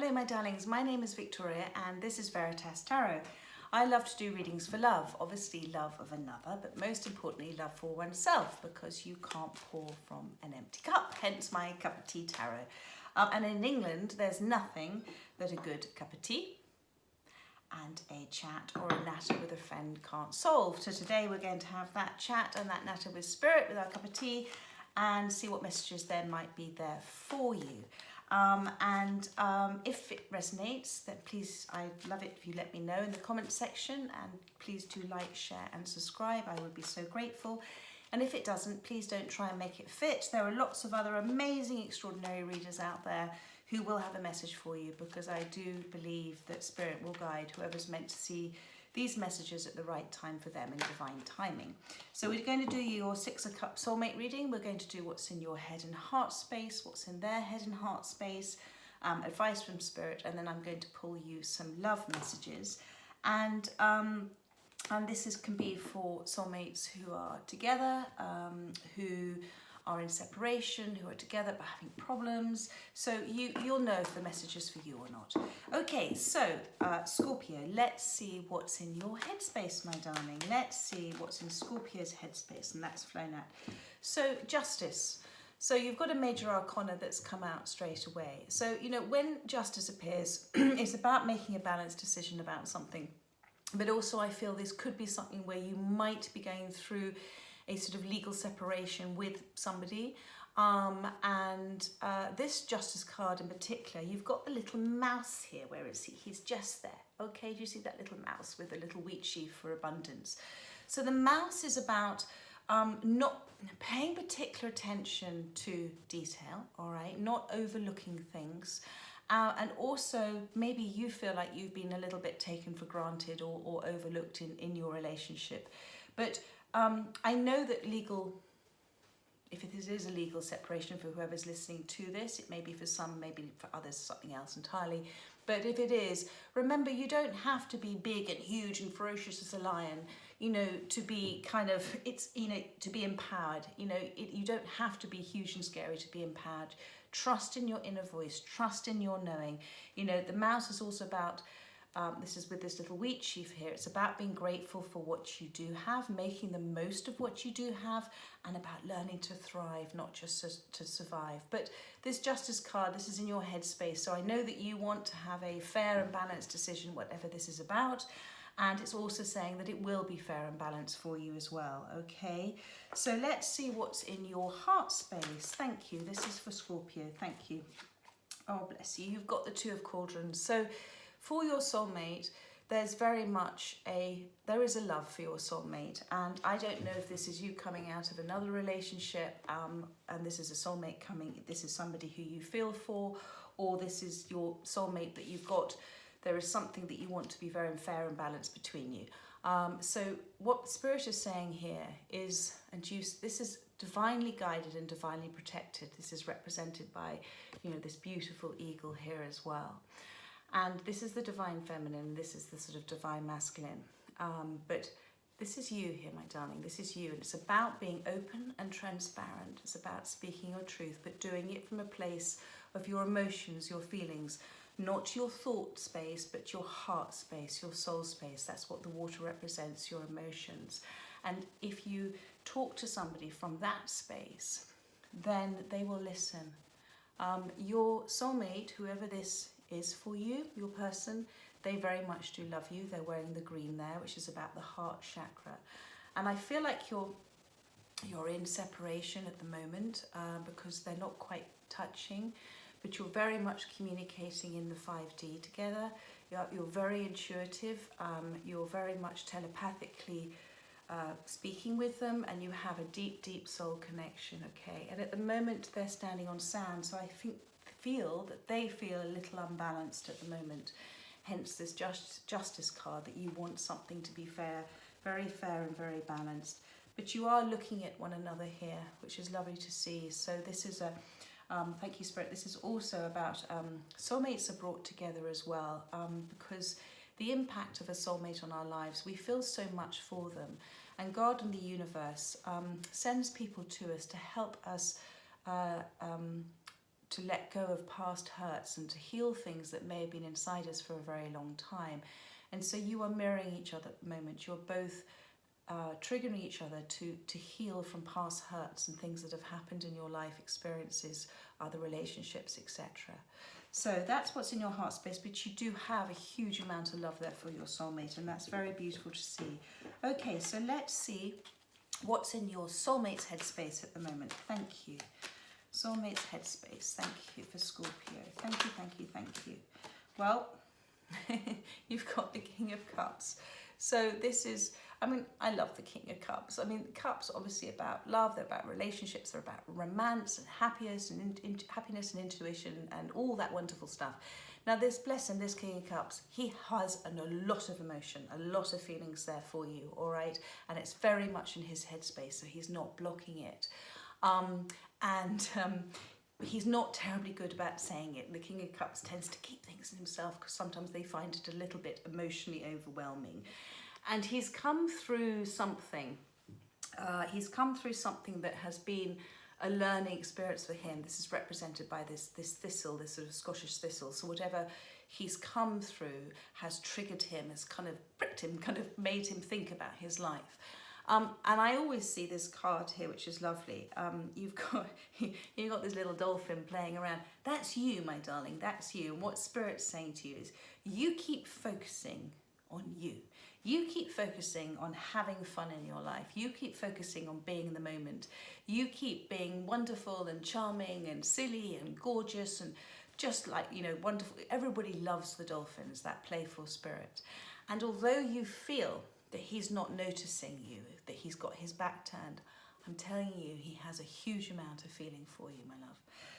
Hello my darlings, my name is Victoria and this is Veritas Tarot. I love to do readings for love, obviously love of another, but most importantly love for oneself, because you can't pour from an empty cup, hence my cup of tea tarot. And in England there's nothing that a good cup of tea and a chat or a natter with a friend can't solve. So today we're going to have that chat and that natter with spirit with our cup of tea and see what messages there might be there for you. If it resonates, then please, I'd love it if you let me know in the comment section, and please do like, share and subscribe. I would be so grateful. And if it doesn't, please don't try and make it fit. There are lots of other amazing, extraordinary readers out there who will have a message for you, because I do believe that Spirit will guide whoever's meant to see these messages at the right time for them in divine timing. So we're going to do your Six of Cups soulmate reading. We're going to do what's in your head and heart space, what's in their head and heart space, advice from Spirit, and then I'm going to pull you some love messages. And this can be for soulmates who are together, who are in separation, who are together but having problems. So you'll know if the message is for you or not. Okay, so Scorpio, let's see what's in your headspace, my darling. Let's see what's in Scorpio's headspace, and that's flown out. So Justice. So you've got a major arcana that's come out straight away. So, you know, when Justice appears, it's about making a balanced decision about something. But also I feel this could be something where you might be going through a sort of legal separation with somebody. This Justice card in particular, you've got the little mouse here. Where is he? He's just there. Okay, do you see that little mouse with a little wheat sheaf for abundance? So the mouse is about not paying particular attention to detail, all right, not overlooking things. And also maybe you feel like you've been a little bit taken for granted or overlooked in your relationship. But I know that if it is a legal separation for whoever's listening to this, it may be for some, maybe for others something else entirely. But if it is, remember, you don't have to be big and huge and ferocious as a lion, you know, to be to be empowered. You know, you don't have to be huge and scary to be empowered. Trust in your inner voice, trust in your knowing. You know, the mouse is also about, this is with this little wheat sheaf here, it's about being grateful for what you do have, making the most of what you do have, and about learning to thrive, not just to survive. But this Justice card, this is in your headspace, so I know that you want to have a fair and balanced decision, whatever this is about. And it's also saying that it will be fair and balanced for you as well, okay? So let's see what's in your heart space. Thank you. This is for Scorpio. Thank you. Oh, bless you. You've got the Two of Cauldrons. So for your soulmate, there's very much there is a love for your soulmate. And I don't know if this is you coming out of another relationship, and this is a soulmate coming, this is somebody who you feel for, or this is your soulmate that you've got. There is something that you want to be very fair and balanced between you. So what Spirit is saying here is, this is divinely guided and divinely protected. This is represented by, you know, this beautiful eagle here as well. And this is the divine feminine, this is the sort of divine masculine. But this is you here, my darling, this is you. And it's about being open and transparent. It's about speaking your truth, but doing it from a place of your emotions, your feelings, not your thought space, but your heart space, your soul space. That's what the water represents, your emotions. And if you talk to somebody from that space, then they will listen. Your soulmate, whoever this is for you, your person, they very much do love you. They're wearing the green there, which is about the heart chakra. And I feel like you're in separation at the moment because they're not quite touching. But you're very much communicating in the 5D together. You're very intuitive. You're very much telepathically speaking with them, and you have a deep, deep soul connection, okay? And at the moment, they're standing on sand, so I feel that they feel a little unbalanced at the moment. Hence this Justice card, that you want something to be fair, very fair and very balanced. But you are looking at one another here, which is lovely to see. So this is thank you, Spirit. This is also about soulmates are brought together as well, because the impact of a soulmate on our lives, we feel so much for them. And God and the universe sends people to us to help us let go of past hurts and to heal things that may have been inside us for a very long time. And so you are mirroring each other at the moment. You're both triggering each other to heal from past hurts and things that have happened in your life, experiences, other relationships, etc. So that's what's in your heart space, but you do have a huge amount of love there for your soulmate, and that's very beautiful to see. Okay, so let's see what's in your soulmate's headspace at the moment. Thank you. Soulmate's headspace. Thank you for Scorpio. Thank you, thank you, thank you. Well, you've got the King of Cups. So this is, I mean, I love the King of Cups. I mean, cups are obviously about love, they're about relationships, they're about romance and happiness and happiness and intuition and all that wonderful stuff. Now this, bless him, this King of Cups, he has a lot of emotion, a lot of feelings there for you, all right? And it's very much in his headspace, so he's not blocking it. He's not terribly good about saying it. The King of Cups tends to keep things in himself because sometimes they find it a little bit emotionally overwhelming. And he's come through something. He's come through something that has been a learning experience for him. This is represented by this thistle, this sort of Scottish thistle. So whatever he's come through has triggered him, has kind of pricked him, kind of made him think about his life. And I always see this card here, which is lovely. You've got this little dolphin playing around. That's you, my darling, that's you. And what Spirit's saying to you is, you keep focusing on you. You keep focusing on having fun in your life. You keep focusing on being in the moment. You keep being wonderful and charming and silly and gorgeous and just like, you know, wonderful. Everybody loves the dolphins, that playful spirit. And although you feel that he's not noticing you, that he's got his back turned, I'm telling you, he has a huge amount of feeling for you, my love.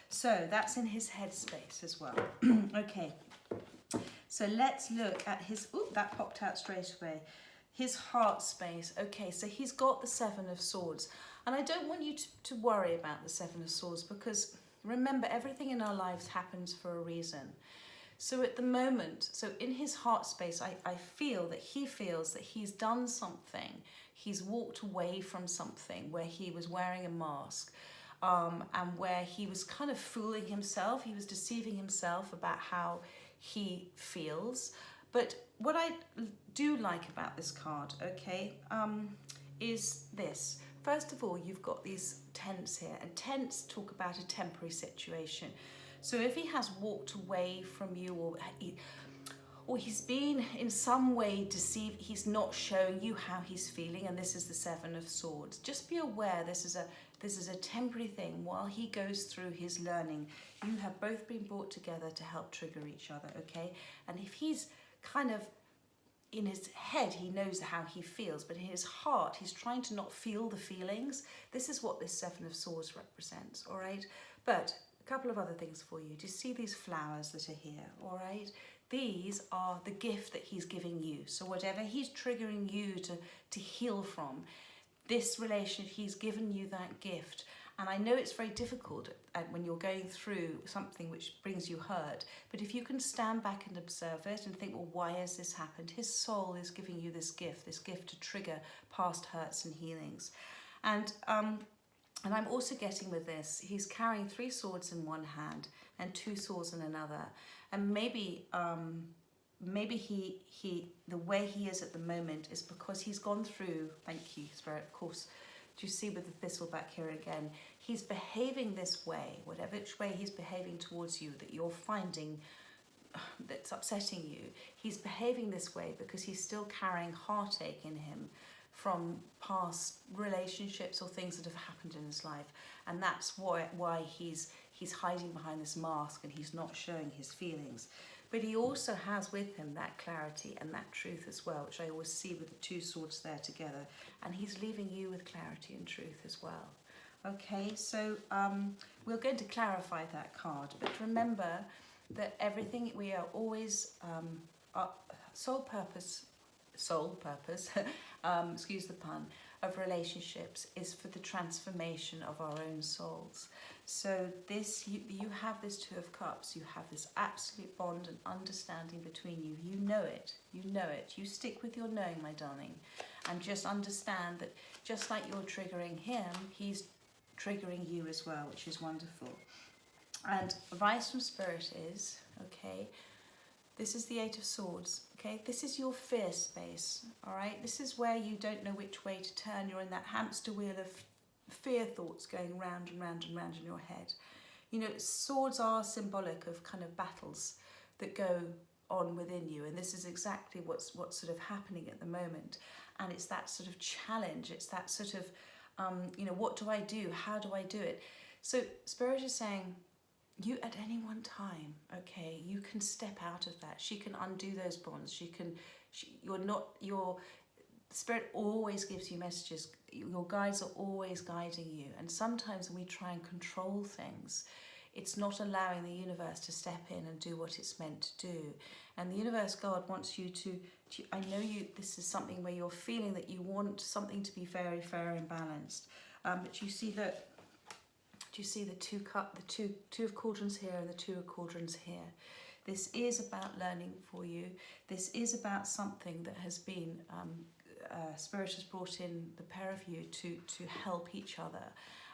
So that's in his headspace as well. Okay, so let's look at his, ooh, that popped out straight away. His heart space. Okay, so he's got the Seven of Swords. And I don't want you to worry about the Seven of Swords, because remember, everything in our lives happens for a reason. So at the moment, so in his heart space, I feel that he feels that he's done something. He's walked away from something where he was wearing a mask, and where he was kind of fooling himself. He was deceiving himself about how he feels. But what I do like about this card, okay, is this. First of all, you've got these tents here, and tents talk about a temporary situation. So if he has walked away from you, or he's been in some way deceived, he's not showing you how he's feeling, and this is the Seven of Swords. Just be aware this is a temporary thing while he goes through his learning. You have both been brought together to help trigger each other, okay? And if he's kind of in his head, he knows how he feels, but in his heart, he's trying to not feel the feelings. This is what this Seven of Swords represents, all right? But a couple of other things for you. Do you see these flowers that are here, all right? These are the gift that he's giving you. So whatever he's triggering you to heal from, this relationship, he's given you that gift. And I know it's very difficult when you're going through something which brings you hurt, but if you can stand back and observe it and think, well, why has this happened? His soul is giving you this gift to trigger past hurts and healings. And I'm also getting with this, he's carrying 3 swords in one hand and 2 swords in another. And maybe he the way he is at the moment is because he's gone through, thank you, Spirit, of course. Do you see with the thistle back here again? He's behaving this way, whatever which way he's behaving towards you that you're finding that's upsetting you. He's behaving this way because he's still carrying heartache in him from past relationships or things that have happened in his life. And that's why he's hiding behind this mask and he's not showing his feelings. But he also has with him that clarity and that truth as well, which I always see with the 2 swords there together. And he's leaving you with clarity and truth as well. Okay, so we're going to clarify that card. But remember that everything, we are always, sole purpose, excuse the pun, of relationships is for the transformation of our own souls. So this, you have this 2 of Cups, you have this absolute bond and understanding between you. You know it, you stick with your knowing, my darling, and just understand that just like you're triggering him, he's triggering you as well, which is wonderful. And advice from Spirit is, okay, this is the Eight of Swords, okay? This is your fear space, all right? This is where you don't know which way to turn. You're in that hamster wheel of fear thoughts going round and round and round in your head. You know, swords are symbolic of kind of battles that go on within you, and this is exactly what's sort of happening at the moment. And it's that sort of challenge, it's that sort of, you know, what do I do? How do I do it? So Spirit is saying, you at any one time, okay, you can step out of that. She can undo those bonds. Your Spirit always gives you messages. Your guides are always guiding you. And sometimes when we try and control things, it's not allowing the universe to step in and do what it's meant to do. And the universe, God, wants you to I know this is something where you're feeling that you want something to be very fair and balanced. But you see that, do you see the two of cauldrons here and the two of cauldrons here? This is about learning for you. This is about something that has been, Spirit has brought in the pair of you to help each other.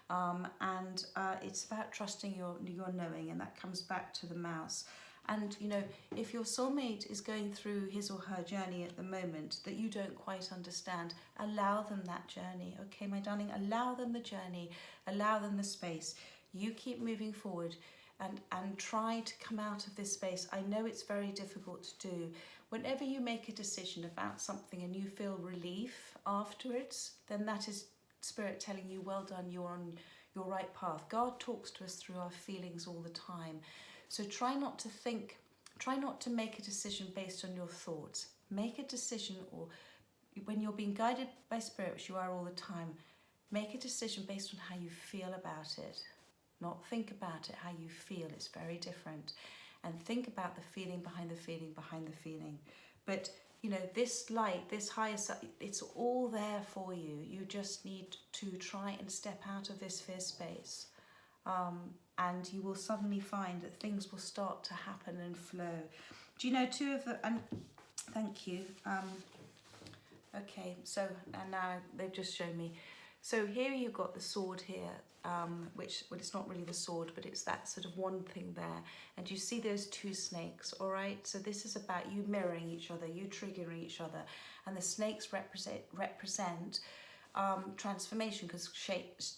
And it's about trusting your knowing, and that comes back to the mouse. And, you know, if your soulmate is going through his or her journey at the moment that you don't quite understand, allow them that journey. Okay, my darling, allow them the journey, allow them the space. You keep moving forward and try to come out of this space. I know it's very difficult to do. Whenever you make a decision about something and you feel relief afterwards, then that is Spirit telling you, well done, you're on your right path. God talks to us through our feelings all the time. So try not to make a decision based on your thoughts. Make a decision, or when you're being guided by Spirit, which you are all the time, make a decision based on how you feel about it. Not think about it, how you feel. It's very different. And think about the feeling behind the feeling behind the feeling. But, you know, this light, this higher side, it's all there for you. You just need to try and step out of this fear space. And you will suddenly find that things will start to happen and flow. Do you know two of the, and thank you. Okay, so, and now they've just shown me. So here you've got the sword here, which, well, it's not really the sword, but it's that sort of one thing there. And you see those two snakes, all right? So this is about you mirroring each other, you triggering each other. And the snakes represent transformation, because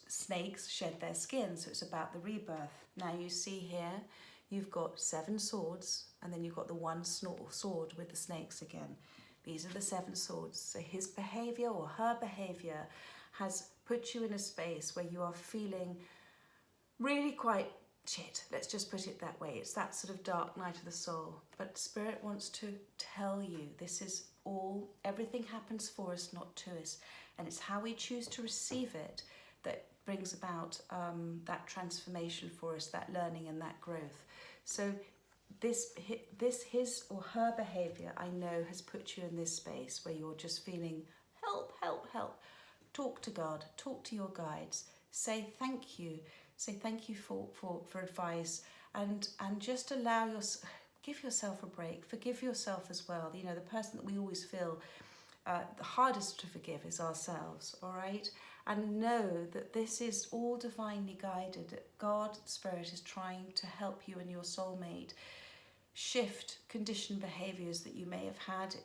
snakes shed their skin, so it's about the rebirth. Now you see here, you've got 7 swords, and then you've got the one sword with the snakes again. These are the 7 swords. So his behavior or her behavior has put you in a space where you are feeling really quite shit. Let's just put it that way. It's that sort of dark night of the soul. But Spirit wants to tell you this is all, everything happens for us, not to us. And it's how we choose to receive it that brings about that transformation for us, that learning and that growth. So this his or her behavior, I know, has put you in this space where you're just feeling help, help, help. Talk to God, talk to your guides, say thank you for advice, and just allow give yourself a break, forgive yourself as well. You know, the person that we always feel the hardest to forgive is ourselves, all right? And know that this is all divinely guided, that God, Spirit, is trying to help you and your soulmate shift conditioned behaviours that you may have had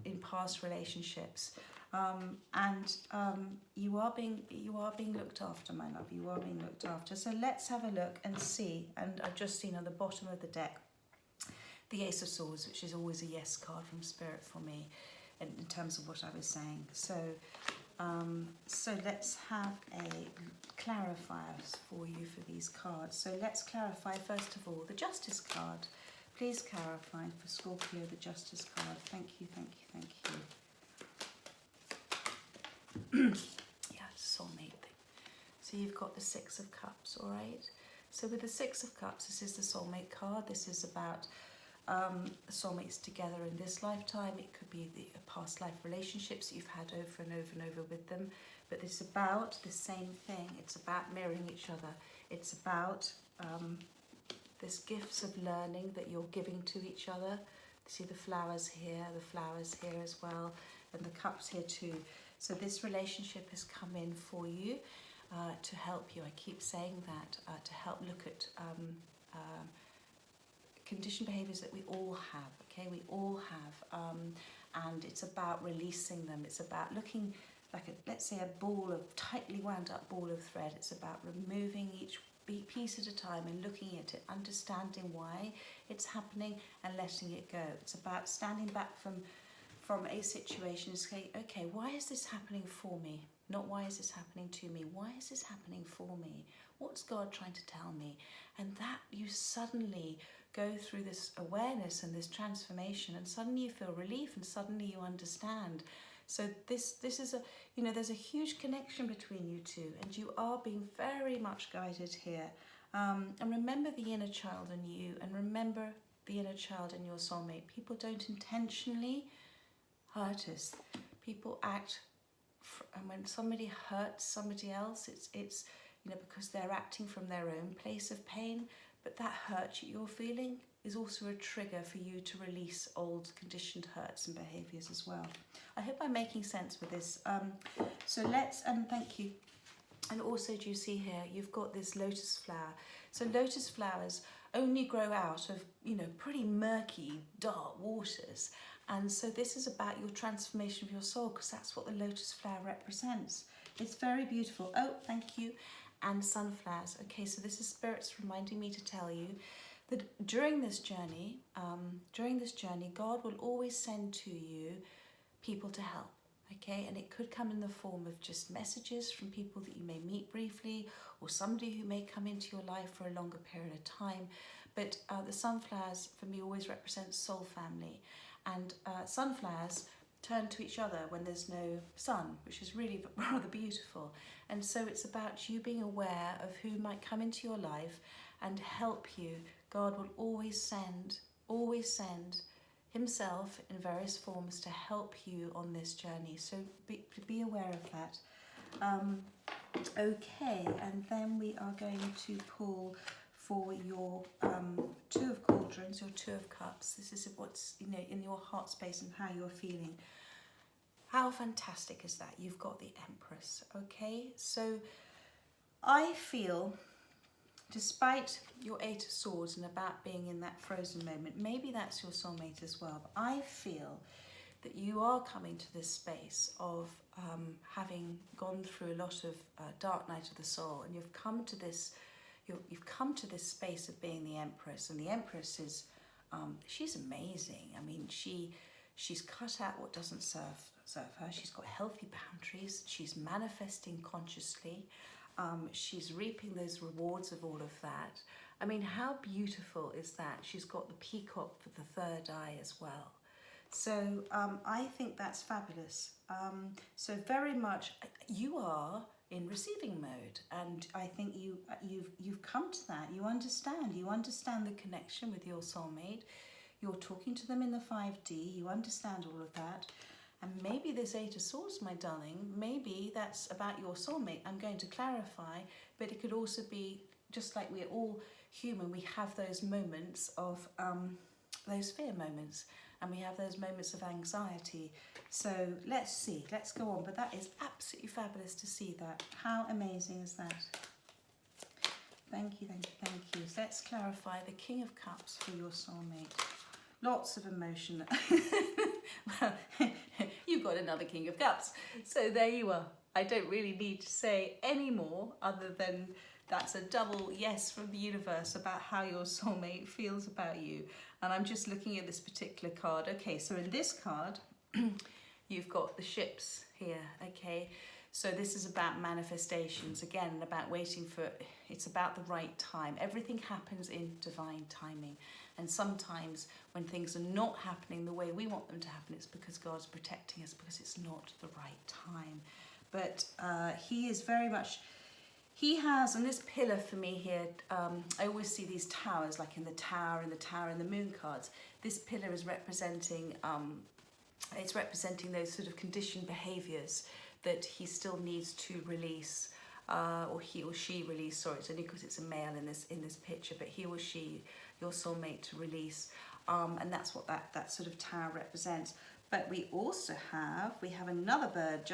in past relationships. You are being looked after, my love. You are being looked after. So let's have a look and see. And I've just seen on the bottom of the deck the Ace of Swords, which is always a yes card from Spirit for me in terms of what I was saying. So let's have a clarifier for you for these cards. So let's clarify first of all the Justice card. Please clarify for Scorpio the Justice card. Thank you, thank you, thank you. Yeah, soulmate thing. So you've got the 6 of Cups, all right? So with the 6 of Cups, this is the soulmate card. This is about soulmates together in this lifetime. It could be the past life relationships that you've had over and over and over with them. But it's about the same thing. It's about mirroring each other. It's about this gifts of learning that you're giving to each other. See the flowers here as well, and the cups here too. So this relationship has come in for you to help you. I keep saying that, to help look at conditioned behaviours that we all have, okay? We all have, and it's about releasing them. It's about looking like, let's say, a ball of, tightly wound up ball of thread. It's about removing each piece at a time and looking at it, understanding why it's happening and letting it go. It's about standing back from a situation and saying, okay, why is this happening for me? Not why is this happening to me? Why is this happening for me? What's God trying to tell me? And that you suddenly go through this awareness and this transformation, and suddenly you feel relief and suddenly you understand. So this is a, you know, there's a huge connection between you two, and you are being very much guided here. And remember the inner child in you, and remember the inner child in your soulmate. People don't intentionally hurt us. People act, and when somebody hurts somebody else, it's you know, because they're acting from their own place of pain. But that hurt you're feeling is also a trigger for you to release old conditioned hurts and behaviours as well. I hope I'm making sense with this. So let's, and thank you. And also, do you see here, you've got this lotus flower. So lotus flowers only grow out of, you know, pretty murky, dark waters. And so this is about your transformation of your soul, because that's what the lotus flower represents. It's very beautiful. Oh, thank you. And sunflowers. Okay, so this is spirits reminding me to tell you that during this journey, God will always send to you people to help. Okay, and it could come in the form of just messages from people that you may meet briefly, or somebody who may come into your life for a longer period of time. But the sunflowers for me always represent soul family, and sunflowers turn to each other when there's no sun, which is really rather beautiful. And so it's about you being aware of who might come into your life and help you. God will always send himself in various forms to help you on this journey. So be aware of that. Okay, and then we are going to pull for your Two of Cauldrons, your Two of Cups. This is what's, you know, in your heart space and how you're feeling. How fantastic is that? You've got the Empress, okay? So I feel, despite your Eight of Swords and about being in that frozen moment, maybe that's your soulmate as well, but I feel that you are coming to this space of having gone through a lot of dark night of the soul, and you've come to this space of being the Empress. And the Empress is, she's amazing. I mean, she's cut out what doesn't serve her. She's got healthy boundaries. She's manifesting consciously. She's reaping those rewards of all of that. I mean, how beautiful is that? She's got the peacock for the third eye as well. So I think that's fabulous. So very much you are in receiving mode, and I think you've come to that. You understand the connection with your soulmate. You're talking to them in the 5D. You understand all of that. And maybe this Eight of Swords, my darling, maybe that's about your soulmate. I'm going to clarify, but it could also be, just like we're all human, we have those moments of, those fear moments, and we have those moments of anxiety. So let's see, let's go on. But that is absolutely fabulous to see that. How amazing is that? Thank you, thank you, thank you. So let's clarify the King of Cups for your soulmate. Lots of emotion. Well, you've got another King of Cups. So there you are. I don't really need to say any more other than that's a double yes from the universe about how your soulmate feels about you. And I'm just looking at this particular card. Okay, so in this card, you've got the ships here, okay? So this is about manifestations, again, about waiting for, it's about the right time. Everything happens in divine timing. And sometimes when things are not happening the way we want them to happen, it's because God's protecting us, because it's not the right time. But he is very much, he has, and this pillar for me here, I always see these towers, like in the Tower and the Moon cards. This pillar is representing, it's representing those sort of conditioned behaviours that he still needs to release, or he or she release. Sorry, it's only because it's a male in this picture, but he or she, your soulmate, to release. And that's what that sort of tower represents. But we also have another bird,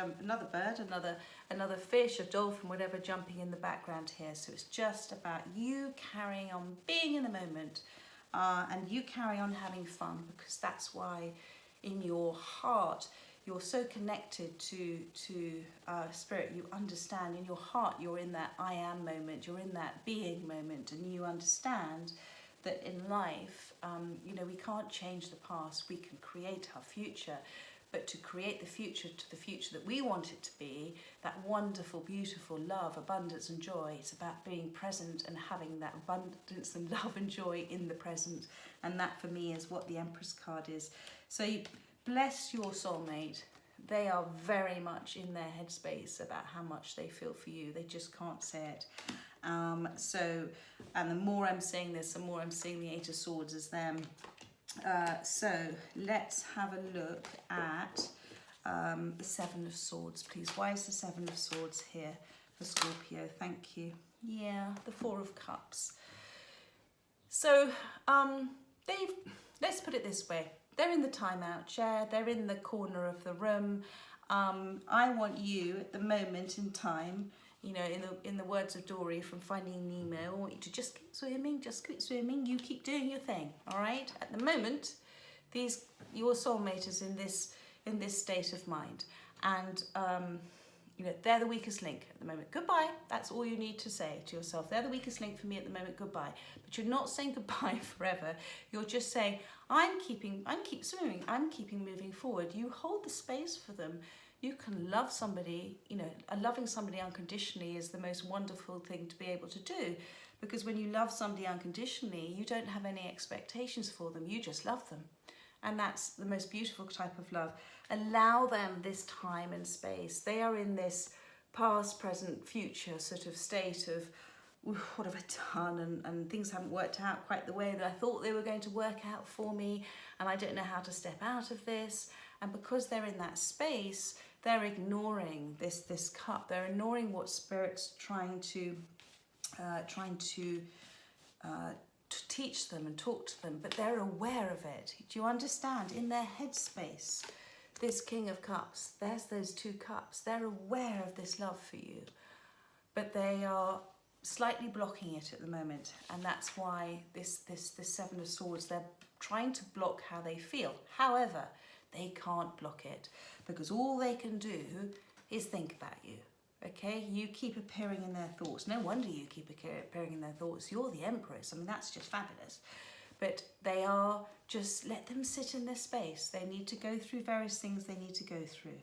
another fish, a dolphin, whatever, jumping in the background here. So it's just about you carrying on being in the moment, and you carry on having fun, because that's why in your heart you're so connected to spirit. You understand in your heart, you're in that I am moment, you're in that being moment, and you understand that in life, we can't change the past, we can create our future. But to create the future to the future that we want it to be, that wonderful, beautiful love, abundance and joy, it's about being present and having that abundance and love and joy in the present. And that for me is what the Empress card is. So you bless your soulmate. They are very much in their headspace about how much they feel for you. They just can't say it. And the more I'm saying this, the more I'm seeing the Eight of Swords as them. So let's have a look at the Seven of Swords, please. Why is the Seven of Swords here for Scorpio? Thank you. Yeah, the Four of Cups. So let's put it this way. They're in the timeout chair. They're in the corner of the room. I want you at the moment in time, in the words of Dory from Finding Nemo, I want you to just keep swimming, you keep doing your thing, all right? At the moment, your soulmate is in this state of mind, and they're the weakest link at the moment. Goodbye. That's all you need to say to yourself. They're the weakest link for me at the moment. Goodbye. But you're not saying goodbye forever. You're just saying, I'm keeping swimming. I'm keeping moving forward. You hold the space for them. You can love somebody, loving somebody unconditionally is the most wonderful thing to be able to do, because when you love somebody unconditionally, you don't have any expectations for them. You just love them. And that's the most beautiful type of love. Allow them this time and space. They are in this past, present, future sort of state of, what have I done? And things haven't worked out quite the way that I thought they were going to work out for me. And I don't know how to step out of this. And because they're in that space, they're ignoring this cup. They're ignoring what Spirit's trying to teach them and talk to them, but they're aware of it. Do you understand? In their headspace, this King of Cups, there's those two cups. They're aware of this love for you, but they are slightly blocking it at the moment, and that's why this Seven of Swords, they're trying to block how they feel. However, they can't block it, because all they can do is think about you. Okay, you keep appearing in their thoughts. No wonder you keep appearing in their thoughts. You're the Empress. I mean, that's just fabulous. But they are, just let them sit in their space. They need to go through various things they need to go through.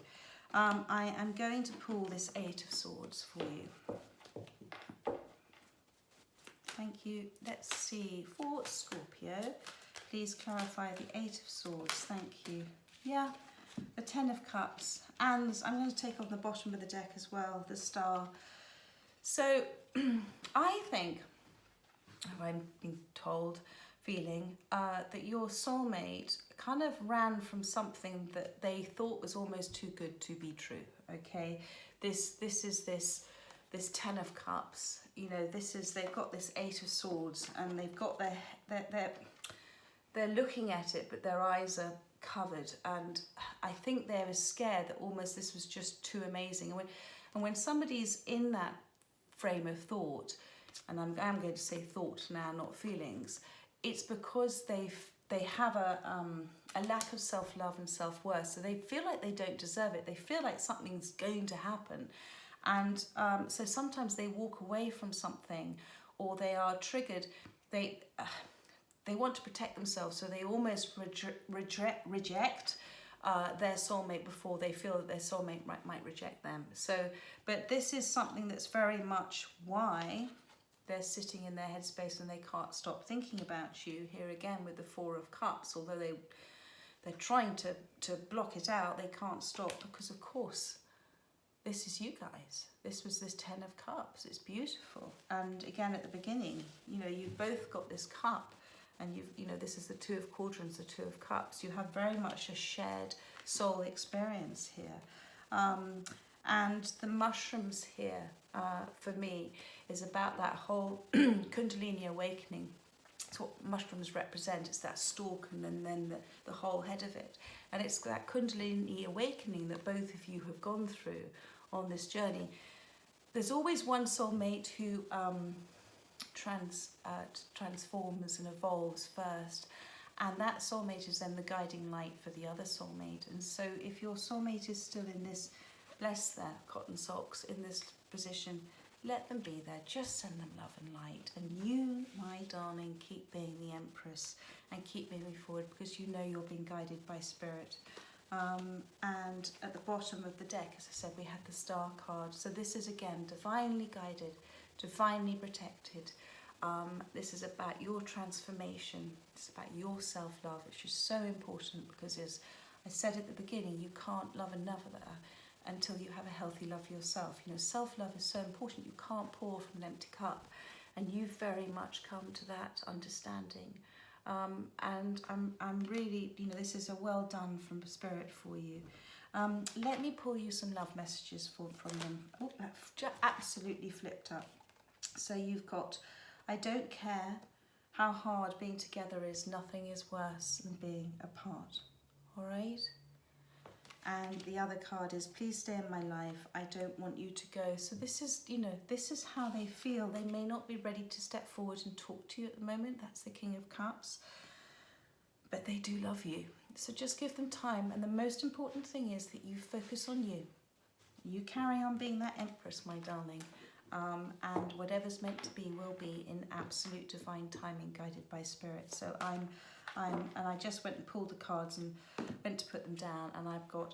I am going to pull this Eight of Swords for you. Thank you. Let's see. For Scorpio, please clarify the Eight of Swords. Thank you. Yeah. The Ten of Cups, and I'm going to take on the bottom of the deck as well, the Star. So I think, I'm being told, feeling that your soulmate kind of ran from something that they thought was almost too good to be true. Okay, this is this Ten of Cups. They've got this Eight of Swords, and they've got they're looking at it, but their eyes are covered, and I think they're as scared that almost this was just too amazing. And when somebody's in that frame of thought, and I'm going to say thought now, not feelings, it's because they have a lack of self-love and self-worth, so they feel like they don't deserve it. They feel like something's going to happen, and so sometimes they walk away from something, or they are triggered. They want to protect themselves, so they almost reject their soulmate before they feel that their soulmate might reject them. So, but this is something that's very much why they're sitting in their headspace and they can't stop thinking about you. Here again with the Four of Cups, although they're trying to block it out, they can't stop, because of course this is you guys. This was this Ten of Cups. It's beautiful. And again, at the beginning, you've both got this cup. And this is the Two of Quadrants, the Two of Cups. You have very much a shared soul experience here. And the mushrooms here, for me, is about that whole Kundalini awakening. it's what mushrooms represent. It's that stalk and then the whole head of it. And it's that Kundalini awakening that both of you have gone through on this journey. There's always one soulmate who transforms and evolves first. And that soulmate is then the guiding light for the other soulmate. And so if your soulmate is still in this, bless their cotton socks, in this position, let them be there. Just send them love and light. And you, my darling, keep being the Empress and keep moving forward, because you know you're being guided by Spirit. And at the bottom of the deck, as I said, we had the Star card. So this is, again, divinely guided, divinely protected. This is about your transformation. It's about your self-love, which is so important, because as I said at the beginning, you can't love another until you have a healthy love for yourself. You know, self-love is so important. You can't pour from an empty cup, and you've very much come to that understanding. And I'm really, you know, this is a well done from Spirit for you. Let me pull you some love messages from them. Oh, that absolutely flipped up. So you've got, I don't care how hard being together is, nothing is worse than being apart. All right? And the other card is, please stay in my life. I don't want you to go. So this is, you know, this is how they feel. They may not be ready to step forward and talk to you at the moment. That's the King of Cups. But they do love you. So just give them time. And the most important thing is that you focus on you. You carry on being that Empress, my darling. And whatever's meant to be will be in absolute divine timing, guided by Spirit. So and I just went and pulled the cards and went to put them down, and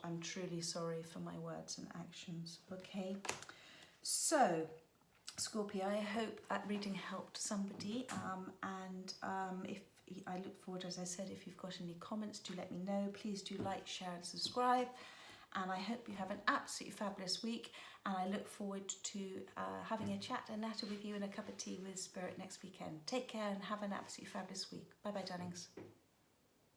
I'm truly sorry for my words and actions. Okay, so Scorpio, I hope that reading helped somebody, and if I look forward, as I said, if you've got any comments, do let me know. Please do like, share and subscribe, and I hope you have an absolutely fabulous week, and I look forward to having a chat and natter with you and a cup of tea with Spirit next weekend. Take care and have an absolutely fabulous week. Bye bye, darlings.